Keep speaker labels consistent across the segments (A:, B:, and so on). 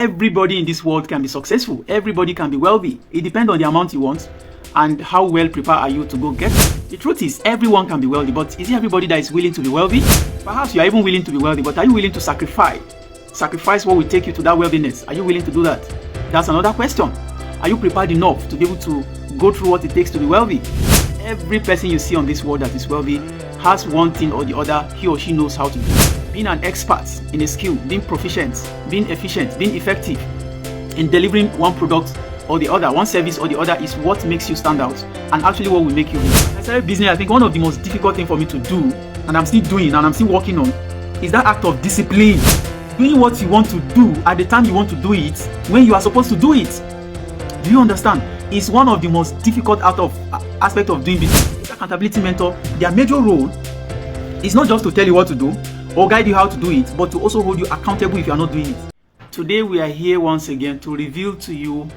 A: Everybody in this world can be successful. Everybody can be wealthy. It depends on the amount you want and how well prepared are you to go get it. The truth is, everyone can be wealthy, but is it everybody that is willing to be wealthy? Perhaps you are even willing to be wealthy, but are you willing to sacrifice? Sacrifice what will take you to that wealthiness. Are you willing to do that? That's another question. Are you prepared enough to be able to go through what it takes to be wealthy? Every person you see on this world that is wealthy has one thing or the other he or she knows how to do. Being an expert in a skill, being proficient, being efficient, being effective in delivering one product or the other, one service or the other is what makes you stand out and actually what will make you rich. I started business, I think one of the most difficult things for me to do, and I'm still doing and I'm still working on, is that act of discipline. Doing what you want to do at the time you want to do it, when you are supposed to do it. Do you understand? It's one of the most difficult aspect of doing business. Accountability mentor, their major role is not just to tell you what to do or guide you how to do it, but to also hold you accountable if you are not doing it. Today we are here once again to reveal to you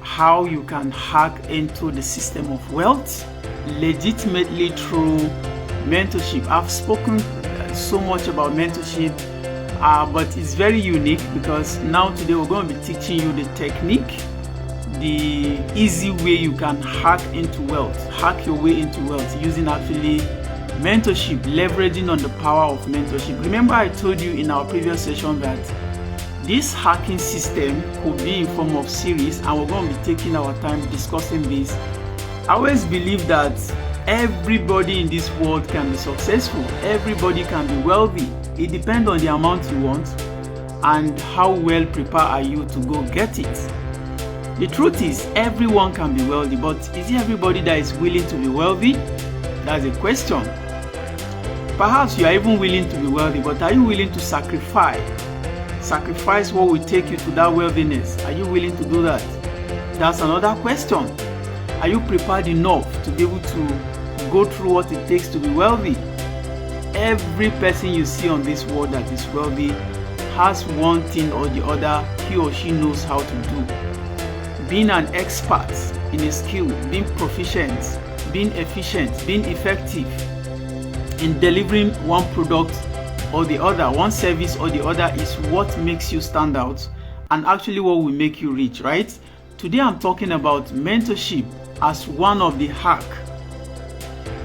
A: how you can hack into the system of wealth legitimately through mentorship. I've spoken so much about mentorship, but it's very unique because now today we're going to be teaching you the technique, the easy way you can hack into wealth, hack your way into wealth using actually mentorship, leveraging on the power of mentorship. Remember I told you in our previous session that this hacking system could be in form of series, and we're going to be taking our time discussing this. I always believe that everybody in this world can be successful. Everybody can be wealthy. It depends on the amount you want and how well prepared are you to go get it. The truth is, everyone can be wealthy, but is it everybody that is willing to be wealthy? That's a question. Perhaps you are even willing to be wealthy, but are you willing to sacrifice? Sacrifice what will take you to that wealthiness. Are you willing to do that? That's another question. Are you prepared enough to be able to go through what it takes to be wealthy? Every person you see on this world that is wealthy has one thing or the other he or she knows how to do. Being an expert in a skill, being proficient, being efficient, being effective in delivering one product or the other, one service or the other is what makes you stand out and actually what will make you rich, right? Today I'm talking about mentorship as one of the hack.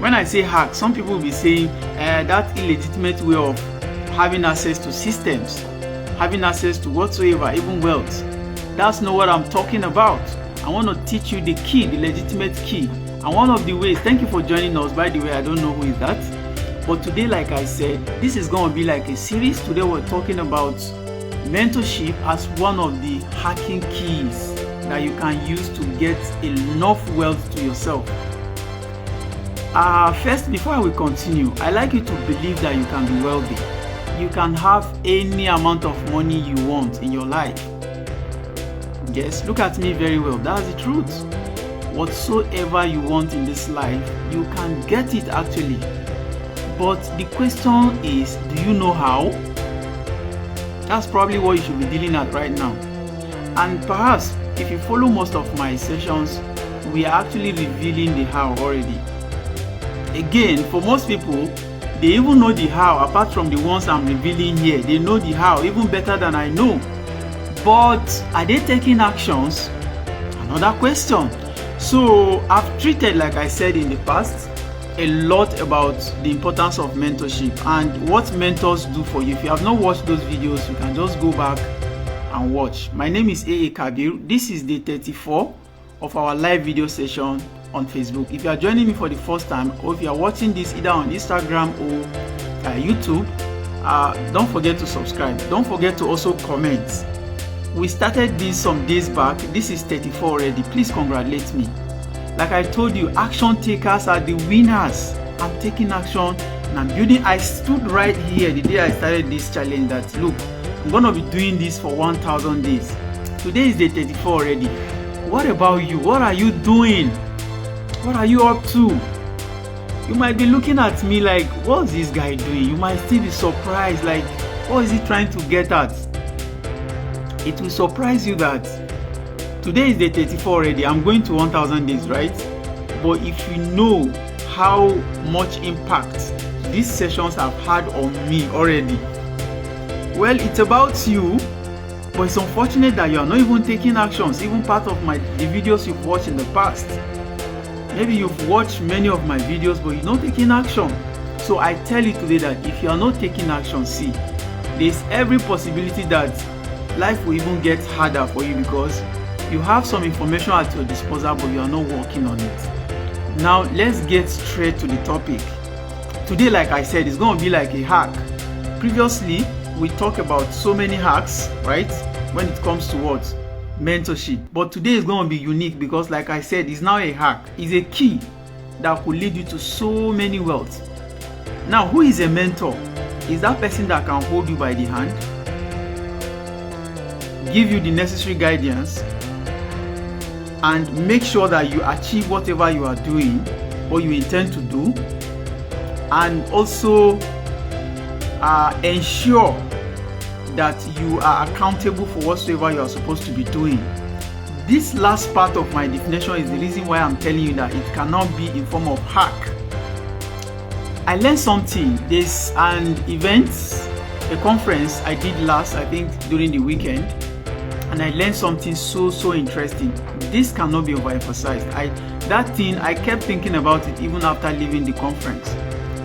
A: When I say hack, some people will be saying that illegitimate way of having access to systems, having access to whatsoever, even wealth. That's not what I'm talking about. I want to teach you the key, the legitimate key. And one of the ways, thank you for joining us, by the way, I don't know who is that. But today, like I said, this is going to be like a series. Today we're talking about mentorship as one of the hacking keys that you can use to get enough wealth to yourself. First, before I will continue, I like you to believe that you can be wealthy. You can have any amount of money you want in your life. Yes, look at me very well. That's the truth. Whatsoever you want in this life, you can get it actually. But the question is, do you know how? That's probably what you should be dealing at right now. And perhaps if you follow most of my sessions, we are actually revealing the how already. Again, for most people, they even know the how apart from the ones I'm revealing here. They know the how even better than I know. But are they taking actions? Another question. So I've treated, like I said in the past, a lot about the importance of mentorship and what mentors do for you. If you have not watched those videos, you can just go back and watch. My name is A.A. Kabir. This is day 34 of our live video session on Facebook. If you are joining me for the first time, or if you are watching this either on Instagram or YouTube, don't forget to subscribe. Don't forget to also comment. We started this some days back. This is 34 already. Please congratulate me. Like I told you, action takers are the winners. I'm taking action and I'm building. I stood right here the day I started this challenge that, look, I'm going to be doing this for 1,000 days. Today is day 34 already. What about you? What are you doing? What are you up to? You might be looking at me like, what's this guy doing? You might still be surprised, like, what is he trying to get at? It will surprise you that today is day 34 already. I'm going to 1,000 days, right? But if you know how much impact these sessions have had on me already, well, it's about you, But it's unfortunate that you are not even taking actions. Even part of the videos you've watched in the past. Maybe you've watched many of my videos, but you're not taking action. So I tell you today that if you are not taking action, see, there's every possibility that life will even get harder for you, because you have some information at your disposal, but you are not working on it. Now, let's get straight to the topic. Today, like I said, it's going to be like a hack. Previously, we talked about so many hacks, right? When it comes to what? Mentorship. But today is going to be unique because, like I said, it's now a hack. It's a key that could lead you to so many wealth. Now, who is a mentor? Is that person that can hold you by the hand, give you the necessary guidance, and make sure that you achieve whatever you are doing or you intend to do, and also ensure that you are accountable for whatsoever you are supposed to be doing. This last part of my definition is the reason why I'm telling you that it cannot be in form of hack. I learned something. There's an event, a conference I did last, I think during the weekend, and I learned something so interesting. This cannot be overemphasized. I kept thinking about it even after leaving the conference.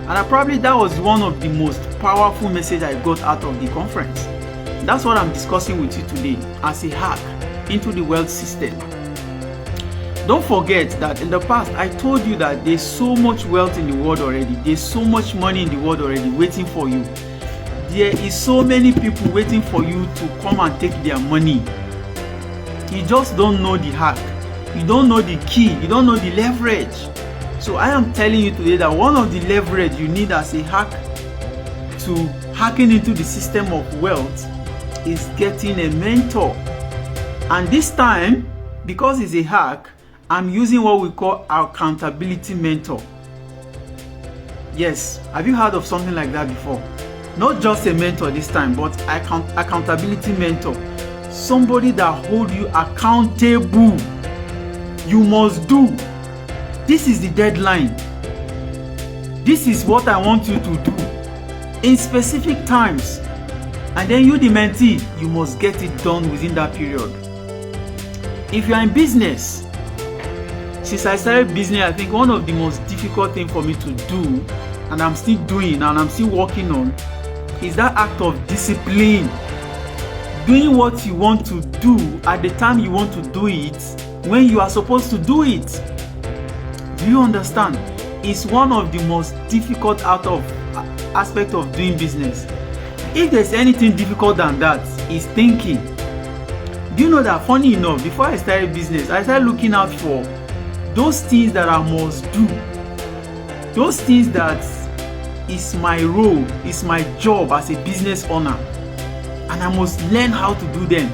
A: And that was one of the most powerful messages I got out of the conference. That's what I'm discussing with you today as a hack into the wealth system. Don't forget that in the past, I told you that there's so much wealth in the world already. There's so much money in the world already waiting for you. There is so many people waiting for you to come and take their money. You just don't know the hack. You don't know the key. You don't know the leverage. So I am telling you today that one of the leverage you need as a hack to hacking into the system of wealth is getting a mentor. And this time, because it's a hack, I'm using what we call accountability mentor. Yes, have you heard of something like that before? Not just a mentor this time, but accountability mentor. Somebody that holds you accountable. You must do. This is the deadline. This is what I want you to do in specific times. And then you, the mentee, you must get it done within that period. If you are in business, since I started business, I think one of the most difficult things for me to do, and I'm still doing and I'm still working on, is that act of discipline. Doing what you want to do at the time you want to do it, when you are supposed to do it. Do you understand? It's one of the most difficult aspect of doing business. If there's anything difficult than that, is thinking. Do you know that, funny enough, before I started business, I started looking out for those things that I must do. Those things that is my role, is my job as a business owner. And I must learn how to do them.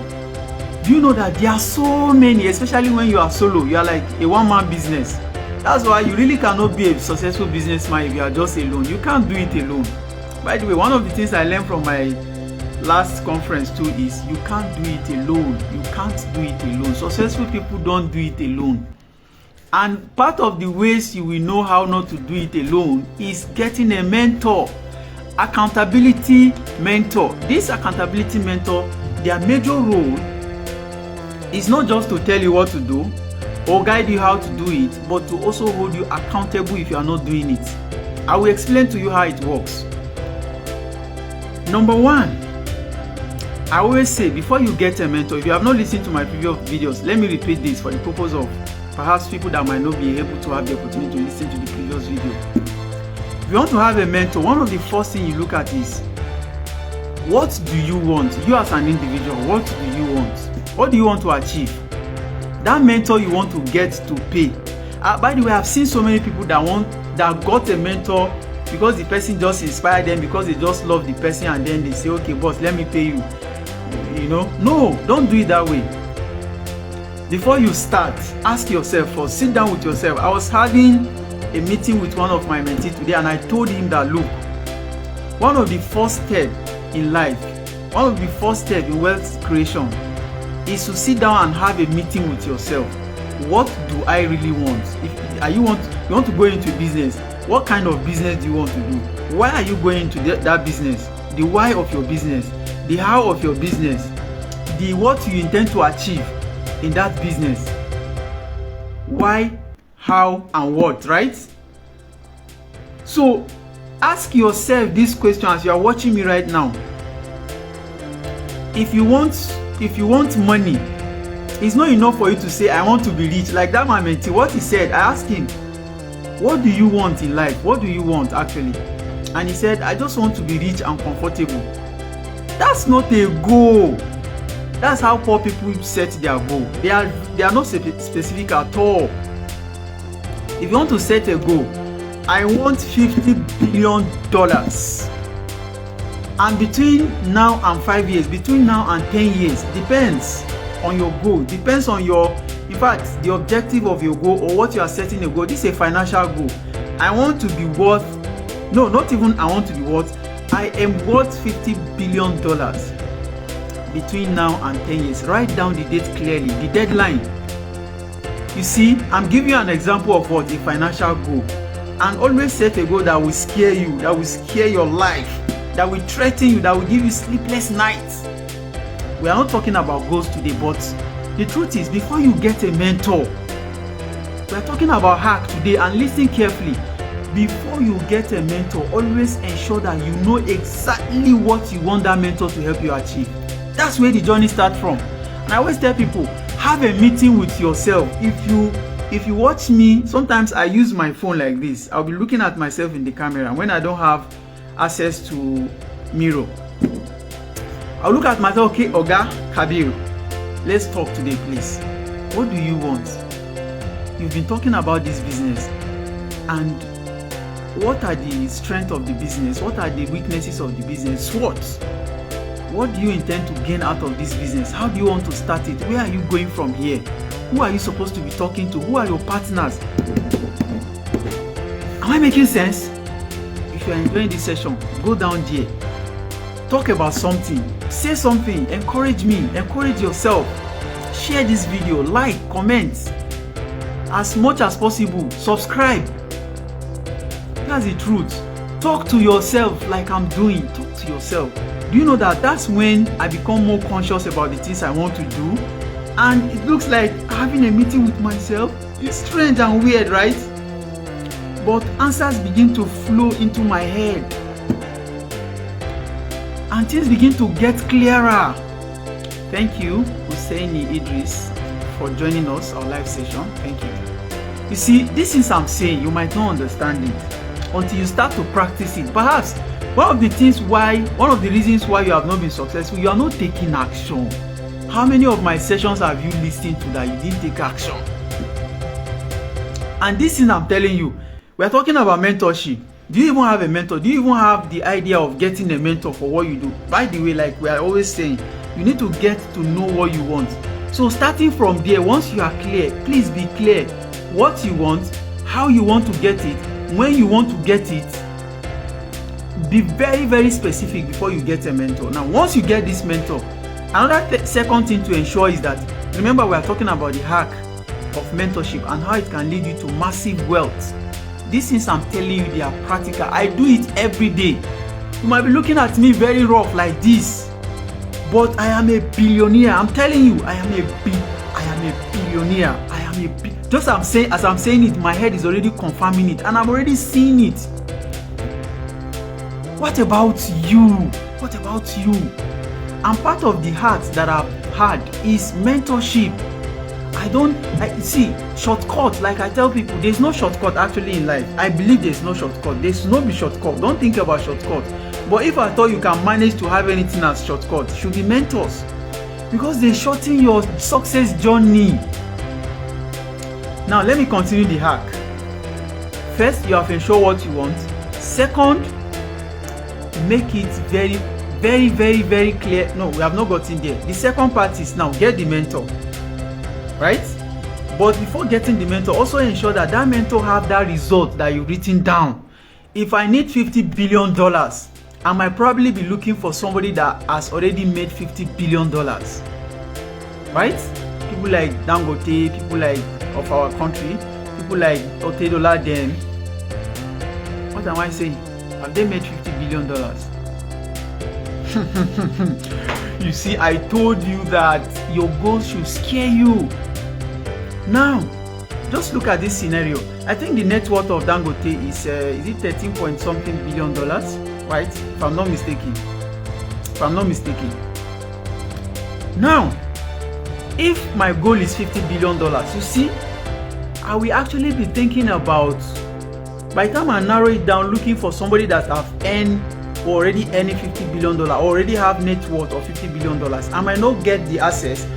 A: Do you know that there are so many, especially when you are solo, you are like a one-man business. That's why you really cannot be a successful businessman if you are just alone. You can't do it alone. By the way, one of the things I learned from my last conference too is you can't do it alone. You can't do it alone. Successful people don't do it alone. And part of the ways you will know how not to do it alone is getting a mentor. Accountability mentor. This accountability mentor, their major role is not just to tell you what to do or guide you how to do it, but to also hold you accountable if you are not doing it. I will explain to you how it works. Number one, I always say before you get a mentor, if you have not listened to my previous videos, let me repeat this for the purpose of perhaps people that might not be able to have the opportunity to listen to the previous video. If you want to have a mentor, one of the first things you look at is, what do you want? You as an individual, what do you want? What do you want to achieve? That mentor you want to get to pay. By the way, I've seen so many people that got a mentor because the person just inspired them, because they just love the person, and then they say, okay boss, let me pay you. You know, no, don't do it that way. Before you start, ask yourself first, sit down with yourself. I was having a meeting with one of my mentees today, and I told him that, look, one of the first steps in life, one of the first steps in wealth creation is to sit down and have a meeting with yourself. What do I really want? You want to go into business, what kind of business do you want to do? Why are you going into that business? The why of your business, the how of your business, what you intend to achieve in that business. Why, how, and what, right? So ask yourself this question as you are watching me right now. If you want money, it's not enough for you to say, I want to be rich. Like that my mentee, what he said, I asked him, what do you want in life? What do you want actually? And he said, I just want to be rich and comfortable. That's not a goal. That's how poor people set their goal. They are not specific at all. If you want to set a goal, I want $50 billion. And between now and 5 years, between now and 10 years, depends on your goal, depends on in fact, the objective of your goal or what you are setting a goal. This is a financial goal. I want to be worth, no, not even I want to be worth, I am worth $50 billion between now and 10 years. Write down the date clearly, the deadline. You see, I'm giving you an example of what? A financial goal. And always set a goal that will scare you, that will scare your life, that will threaten you, that will give you sleepless nights. We are not talking about goals today, but the truth is, before you get a mentor, we are talking about hack today, and listen carefully. Before you get a mentor, always ensure that you know exactly what you want that mentor to help you achieve. That's where the journey starts from. And I always tell people, have a meeting with yourself. If you watch me, sometimes I use my phone like this. I'll be looking at myself in the camera when I don't have access to mirror. I'll look at myself, okay, Oga Kabir, let's talk today, please. What do you want? You've been talking about this business, and what are the strengths of the business? What are the weaknesses of the business? What do you intend to gain out of this business? How do you want to start it? Where are you going from here? Who are you supposed to be talking to? Who are your partners? Am I making sense? If you are enjoying this session, go down there. Talk about something. Say something. Encourage me. Encourage yourself. Share this video. Like, comment. As much as possible. Subscribe. That's the truth. Talk to yourself like I'm doing. Talk to yourself. Do you know that that's when I become more conscious about the things I want to do? And it looks like having a meeting with myself. It's strange and weird, right? But answers begin to flow into my head. And things begin to get clearer. Thank you, Husseini Idris, for joining us, our live session. Thank you. You see, these things I'm saying, you might not understand it until you start to practice it. Perhaps one of the reasons why you have not been successful, you are not taking action. How many of my sessions have you listened to that you didn't take action? And this thing I'm telling you, we're talking about mentorship. Do you even have a mentor? Do you even have the idea of getting a mentor for what you do? By the way, like we are always saying, you need to get to know what you want. So starting from there, once you are clear, please be clear what you want, how you want to get it, when you want to get it. Be very, very specific before you get a mentor. Now, once you get this mentor, another second thing to ensure is that, remember, we are talking about the hack of mentorship and how it can lead you to massive wealth. These things I'm telling you, they are practical. I do it every day. You might be looking at me very rough like this, but I am a billionaire. I'm telling you, I am a billionaire. Just as I'm saying it, my head is already confirming it, and I'm already seeing it. What about you? What about you? And part of the hacks that I've had is mentorship. See, shortcut, like I tell people, there's no shortcut actually in life. I believe there's no shortcut. There's no be shortcut. Don't think about shortcut. But if I thought you can manage to have anything as shortcut, it should be mentors. Because they shorten your success journey. Now, let me continue the hack. First, you have to ensure what you want. Second, make it very, very, very, very clear. No, we have not gotten there. The second part is now get the mentor. Right? But before getting the mentor, also ensure that that mentor have that result that you've written down. If I need $50 billion, I might probably be looking for somebody that has already made $50 billion. Right? People like Dangote, people like of our country, people like Otedola them. What am I saying? Have they made $50 billion? You see, I told you that your goals should scare you. Now, just look at this scenario. I think the net worth of Dangote is it 13 point something billion dollars, right? If I'm not mistaken. Now, if my goal is $50 billion, you see, I will actually be thinking about, by the time I narrow it down, looking for somebody that have already earning $50 billion, already have net worth of $50 billion. I might not get the access,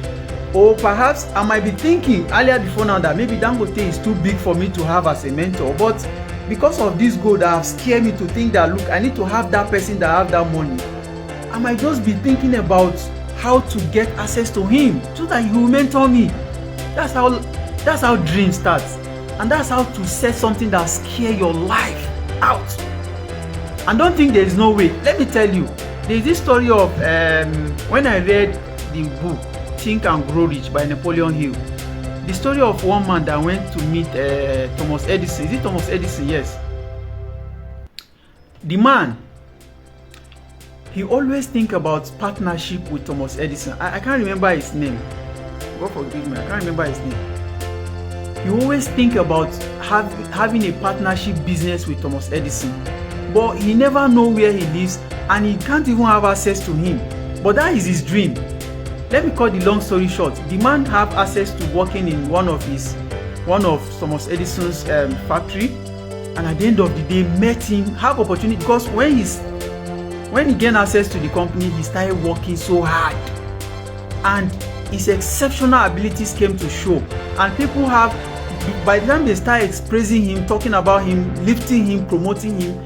A: or perhaps I might be thinking earlier before now that maybe Dangote is too big for me to have as a mentor. But because of this goal that have scared me to think that, look, I need to have that person that have that money, I might just be thinking about how to get access to him so that he will mentor me. That's how dreams start, and that's how to set something that scare your life out. And don't think there is no way. Let me tell you, there is this story of when I read the book Think and Grow Rich by Napoleon Hill. The story of one man that went to meet Thomas Edison. Is it Thomas Edison? Yes. The man, he always think about partnership with Thomas Edison. I can't remember his name. God forgive me, I can't remember his name. He always think about having a partnership business with Thomas Edison. But he never know where he lives, and he can't even have access to him. But that is his dream. Let me cut the long story short. The man have access to working in one of Thomas Edison's factory, and at the end of the day met him, have opportunity, because when he gained access to the company, he started working so hard, and his exceptional abilities came to show. And people have, by the time they start praising him, talking about him, lifting him, promoting him,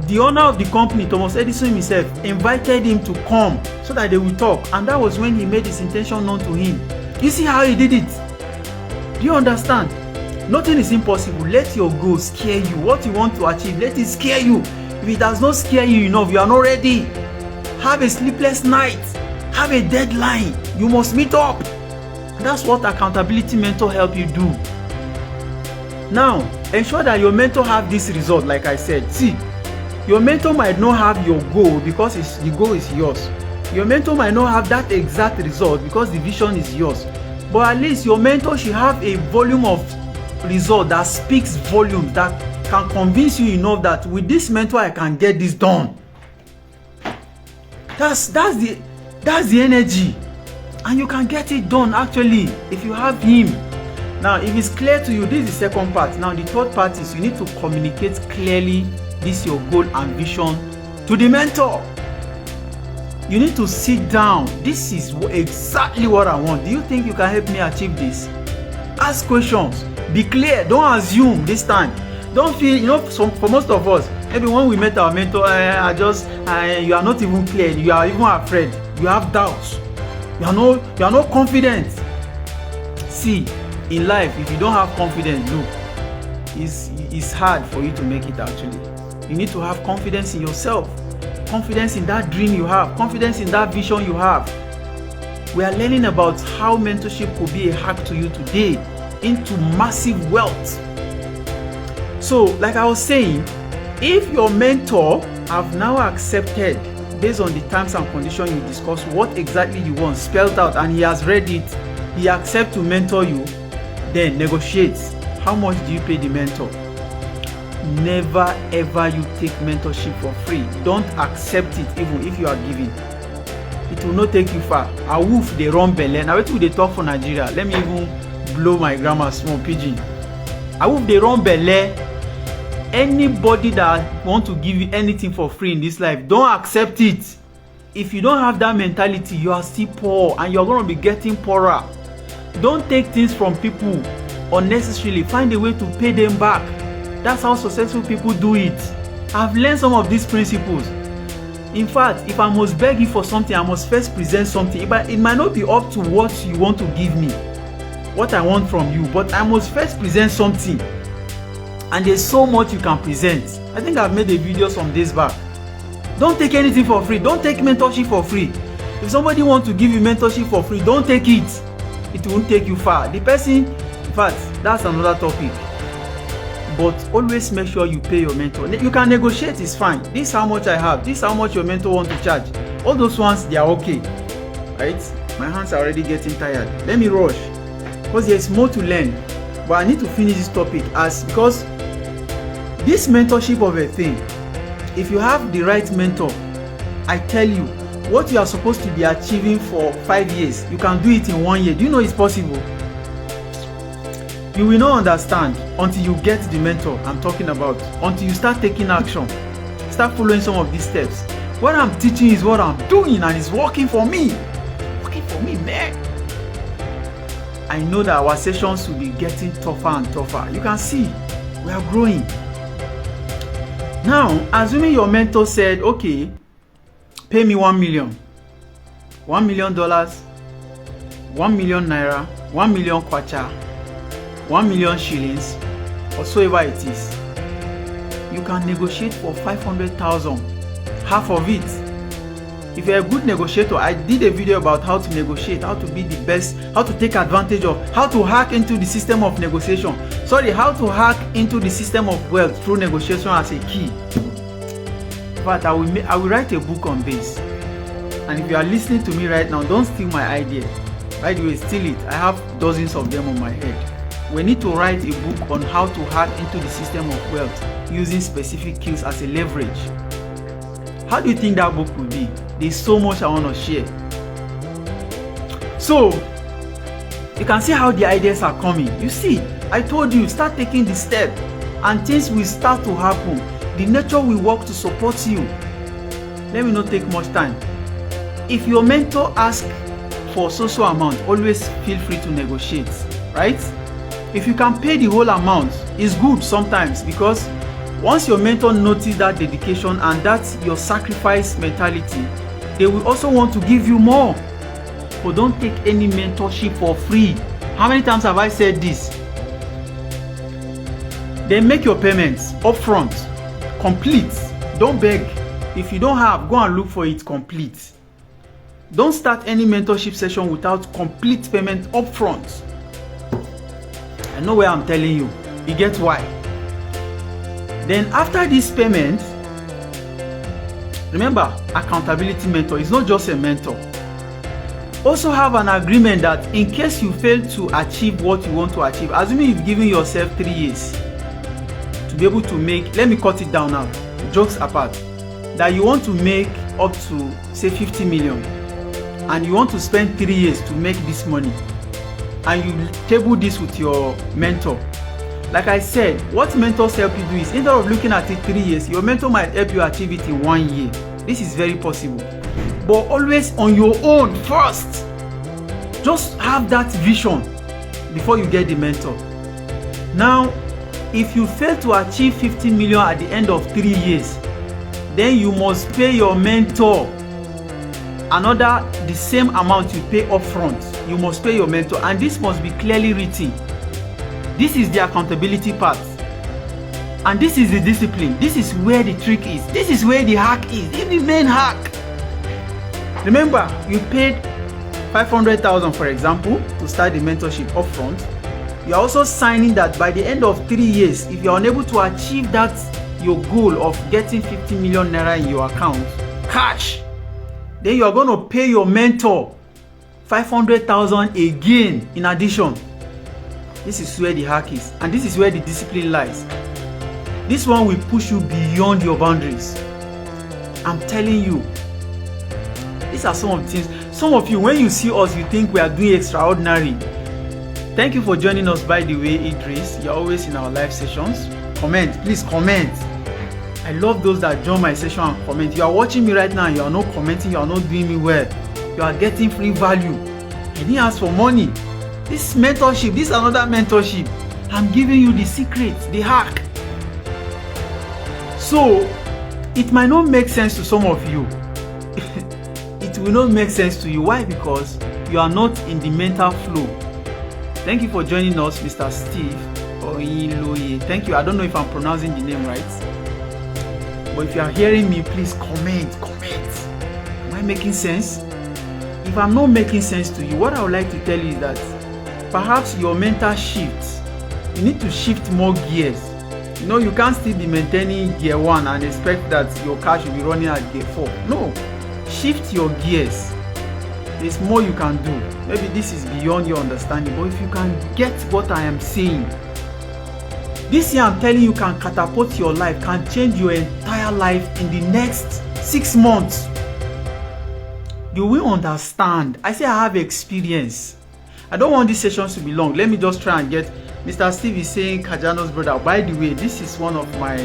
A: the owner of the company, Thomas Edison himself, invited him to come so that they will talk. And that was when he made his intention known to him. You see how he did it? Do you understand? Nothing is impossible. Let your goals scare you. What you want to achieve, let it scare you. If it does not scare you enough, you are not ready. Have a sleepless night. Have a deadline. You must meet up. And that's what accountability mentor help you do. Now, ensure that your mentor have this result, like I said. See, your mentor might not have your goal because the goal is yours. Your mentor might not have that exact result because the vision is yours. But at least your mentor should have a volume of result that speaks volume, that can convince you enough that with this mentor I can get this done. That's the energy, and you can get it done actually if you have him. Now, if it's clear to you, this is the second part. Now, the third part is you need to communicate clearly this your goal and vision to the mentor. You need to sit down. This is exactly what I want. Do you think you can help me achieve this? Ask questions. Be clear. Don't assume this time. Don't feel, for most of us, maybe when we met our mentor, you are not even clear. You are even afraid. You have doubts. You are not confident. See, in life, if you don't have confidence, look, it's hard for you to make it actually. You need to have confidence in yourself, confidence in that dream you have, confidence in that vision you have. We are learning about how mentorship could be a hack to you today into massive wealth. So, like I was saying, if your mentor have now accepted, based on the terms and conditions you discussed, what exactly you want spelled out, and he has read it, he accepts to mentor you, then negotiate. How much do you pay the mentor? Never ever you take mentorship for free. Don't accept it even if you are giving. It will not take you far. A wolf they run belle. Now wait till they talk for Nigeria. Let me even blow my grammar small pidgin. A wolf they run belle. Anybody that want to give you anything for free in this life, don't accept it. If you don't have that mentality, you are still poor and you're going to be getting poorer. Don't take things from people unnecessarily. Find a way to pay them back. That's how successful people do it. I've learned some of these principles. In fact, if I must beg you for something, I must first present something. It might not be up to what you want to give me, what I want from you, but I must first present something. And there's so much you can present. I think I've made a video some days back. Don't take anything for free. Don't take mentorship for free. If somebody wants to give you mentorship for free, don't take it. It won't take you far. The person, in fact, that's another topic. But always make sure you pay your mentor. You can negotiate, it's fine. This is how much I have. This is how much your mentor wants to charge. All those ones, they are okay, right? My hands are already getting tired. Let me rush because there's more to learn. But I need to finish this topic because this mentorship of a thing, if you have the right mentor, I tell you, what you are supposed to be achieving for 5 years, you can do it in 1 year. Do you know it's possible? You will not understand until you get the mentor I'm talking about, until you start taking action, start following some of these steps. What I'm teaching is what I'm doing, and it's working for me. Working for me, man. I know that our sessions will be getting tougher and tougher. You can see we are growing. Now, assuming your mentor said, okay, pay me $1 million. $1 million, 1 million naira, 1 million kwacha, 1 million shillings, or whatsoever it is. You can negotiate for 500,000, half of it. If you're a good negotiator, I did a video about how to negotiate, how to be the best, how to take advantage of, how to hack into the system of negotiation. Sorry, how to hack into the system of wealth through negotiation as a key. But I will write a book on this. And if you are listening to me right now, don't steal my idea. By the way, steal it. I have dozens of them on my head. We need to write a book on how to hack into the system of wealth using specific skills as a leverage. How do you think that book will be? There's so much I want to share. So, you can see how the ideas are coming. You see, I told you, start taking the step and things will start to happen. The nature will work to support you. Let me not take much time. If your mentor asks for so amount, always feel free to negotiate, right? If you can pay the whole amount, it's good sometimes, because once your mentor notices that dedication and that's your sacrifice mentality, they will also want to give you more. But don't take any mentorship for free. How many times have I said this? Then make your payments upfront, complete. Don't beg. If you don't have, go and look for it complete. Don't start any mentorship session without complete payment upfront. I know where I'm telling you. You get why? Then after this payment, remember, accountability mentor is not just a mentor. Also have an agreement that in case you fail to achieve what you want to achieve, assuming you've given yourself 3 years to be able to make, let me cut it down now, jokes apart, that you want to make up to say 50 million and you want to spend 3 years to make this money, and you table this with your mentor. Like I said, what mentors help you do is, instead of looking at it 3 years, your mentor might help you achieve it in 1 year. This is very possible. But always on your own first. Just have that vision before you get the mentor. Now, if you fail to achieve 50 million at the end of 3 years, then you must pay your mentor the same amount you pay upfront. You must pay your mentor, and this must be clearly written. This is the accountability part. And this is the discipline. This is where the trick is. This is where the hack is. It's the main hack. Remember, you paid 500,000, for example, to start the mentorship upfront. You are also signing that by the end of 3 years, if you are unable to achieve that, your goal of getting 50 million naira in your account, cash, then you are going to pay your mentor 500,000 again in addition. This is where the hack is, and this is where the discipline lies. This one will push you beyond your boundaries. I'm telling you, these are some of the things. Some of you, when you see us, you think we are doing extraordinary. Thank you for joining us, by the way, Idris. You're always in our live sessions. Comment, please comment. I love those that join my session and comment. You are watching me right now, you are not commenting, you are not doing me well. You are getting free value. You didn't ask for money. This mentorship, this is another mentorship. I'm giving you the secret, the hack. So, it might not make sense to some of you. It will not make sense to you. Why? Because you are not in the mental flow. Thank you for joining us, Mr. Steve Oyiloye. Thank you. I don't know if I'm pronouncing the name right. But if you are hearing me, please comment. Am I making sense? If I'm not making sense to you, what I would like to tell you is that perhaps your mental shifts. You need to shift more gears. You know, you can't still be maintaining gear 1 and expect that your car should be running at gear 4. No. shift your gears. There's more you can do. Maybe this is beyond your understanding, but if you can get what I am saying, this year I'm telling you can catapult your life, can change your entire life in the next 6 months. You will understand. I say I have experience. I don't want these sessions to be long. Let me just try and get. Mr. Steve is saying Kajano's brother. By the way, this is one of my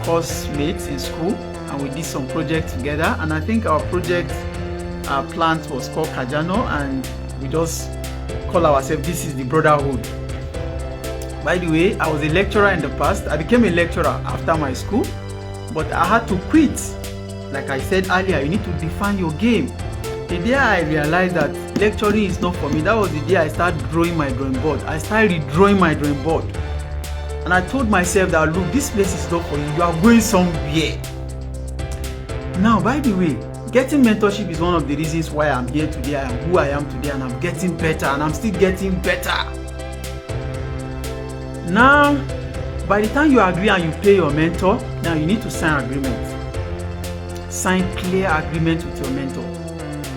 A: course mates in school, and we did some projects together, and I think our project plant was called Kajano, and we just call ourselves this is the brotherhood. By the way, I was a lecturer in the past. I became a lecturer after my school, but I had to quit. Like I said earlier, you need to define your game. The day I realized that lecturing is not for me, that was the day I started drawing my drawing board. I started redrawing my drawing board, and I told myself that look, this place is not for you. You are going somewhere. Now, by the way, getting mentorship is one of the reasons why I'm here today. I am who I am today, and I'm getting better, and I'm still getting better. Now, by the time you agree and you pay your mentor, now you need to sign agreement. Sign clear agreement with your mentor.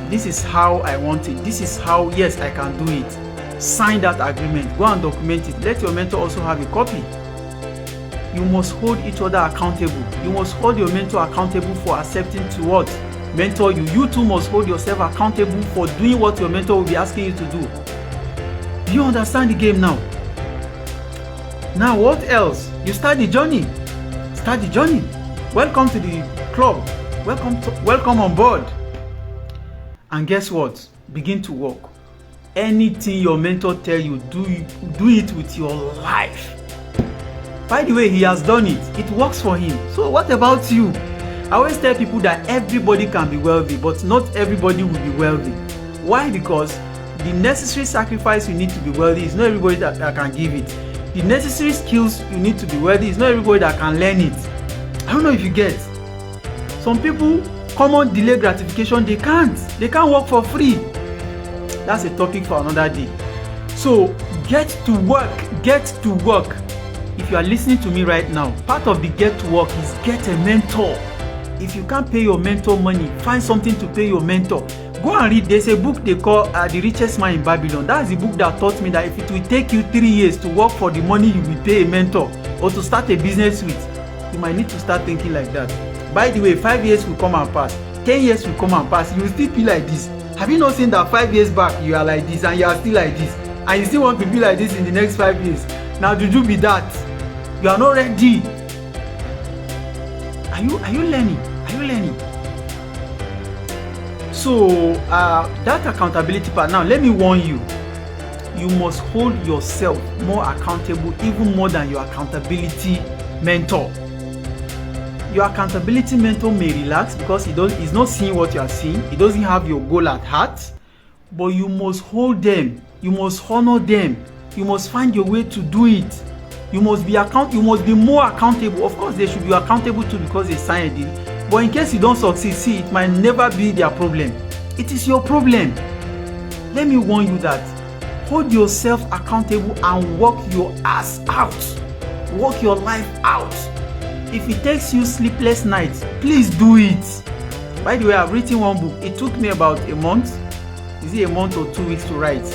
A: This is how I want it. This is how, yes, I can do it. Sign that agreement. Go and document it. Let your mentor also have a copy. You must hold each other accountable. You must hold your mentor accountable for accepting to what? Mentor you. You too must hold yourself accountable for doing what your mentor will be asking you to do. Do you understand the game now? Now what else? You start the journey. Start the journey. Welcome to the club. Welcome on board. And guess what? Begin to work. Anything your mentor tell you, do it with your life. By the way, he has done it. It works for him. So what about you? I always tell people that everybody can be wealthy, but not everybody will be wealthy. Why? Because the necessary sacrifice you need to be wealthy is not everybody that can give it. The necessary skills you need to be wealthy is not everybody that can learn it. I don't know if you get. Some people, common delay gratification, they can't work for free. That's a topic for another day. So get to work. If you are listening to me right now, part of the get to work is get a mentor. If you can't pay your mentor money, find something to pay your mentor. Go and read. There's a book they call The Richest Man in Babylon. That's the book that taught me that if it will take you 3 years to work for the money you will pay a mentor or to start a business with, you might need to start thinking like that. By the way, 5 years will come and pass. 10 years will come and pass. You will still be like this. Have you not seen that 5 years back you are like this and you are still like this, and you still want to be like this in the next 5 years? Now, did you be that? You are not ready. Are you learning? So that accountability part. Now let me warn you. You must hold yourself more accountable, even more than your accountability mentor. Your accountability mentor may relax because he's not seeing what you are seeing. He doesn't have your goal at heart. But you must hold them. You must honor them. You must find your way to do it. You must be more accountable. Of course, they should be accountable too because they signed a deal. But in case you don't succeed, see, it might never be their problem. It is your problem. Let me warn you that hold yourself accountable and work your ass out. Work your life out. If it takes you sleepless nights, please do it. By the way, I've written one book. It took me about a month. Is it a month or 2 weeks to write?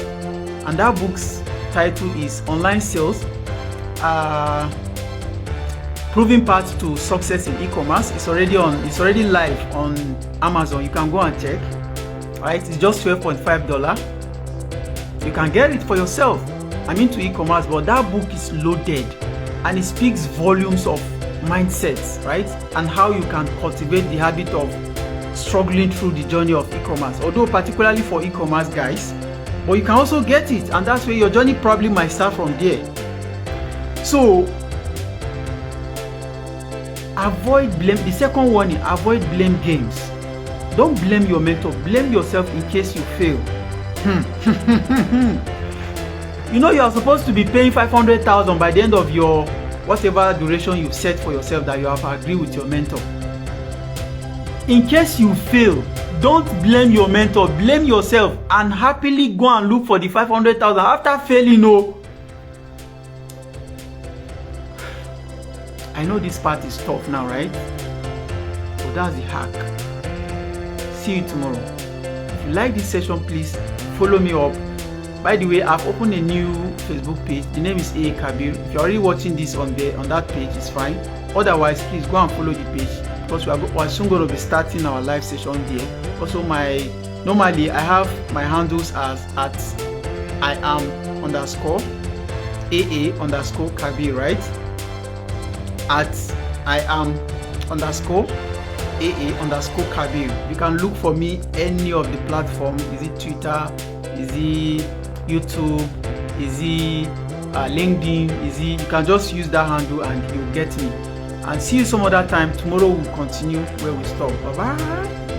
A: And that book's title is Online Sales. Proven path to success in e-commerce. It's already live on Amazon. You can go and check. Right? It's just $12.5. You can get it for yourself. I'm into e-commerce, but that book is loaded and it speaks volumes of mindsets, right? And how you can cultivate the habit of struggling through the journey of e-commerce. Although particularly for e-commerce guys, but you can also get it, and that's where your journey probably might start from there. So avoid blame. The second warning, avoid blame games. Don't blame your mentor, blame yourself in case you fail. You know you are supposed to be paying 500,000 by the end of your whatever duration you've set for yourself that you have agreed with your mentor. In case you fail, don't blame your mentor, blame yourself and happily go and look for the 500,000 after failing. No. I know this part is tough now, right? But that's the hack. See you tomorrow. If you like this session, please follow me up. By the way, I've opened a new Facebook page. The name is A Kabir. If you're already watching this on that page, it's fine. Otherwise, please go and follow the page, because we're soon going to be starting our live session there. Also, normally I have my handles as at @AA_Kabir, right? At @AA_AA_Kabir. You can look for me any of the platforms. Is it Twitter? Is it YouTube? Is it LinkedIn? You can just use that handle and you'll get me. And see you some other time. Tomorrow we'll continue where we stop. Bye bye.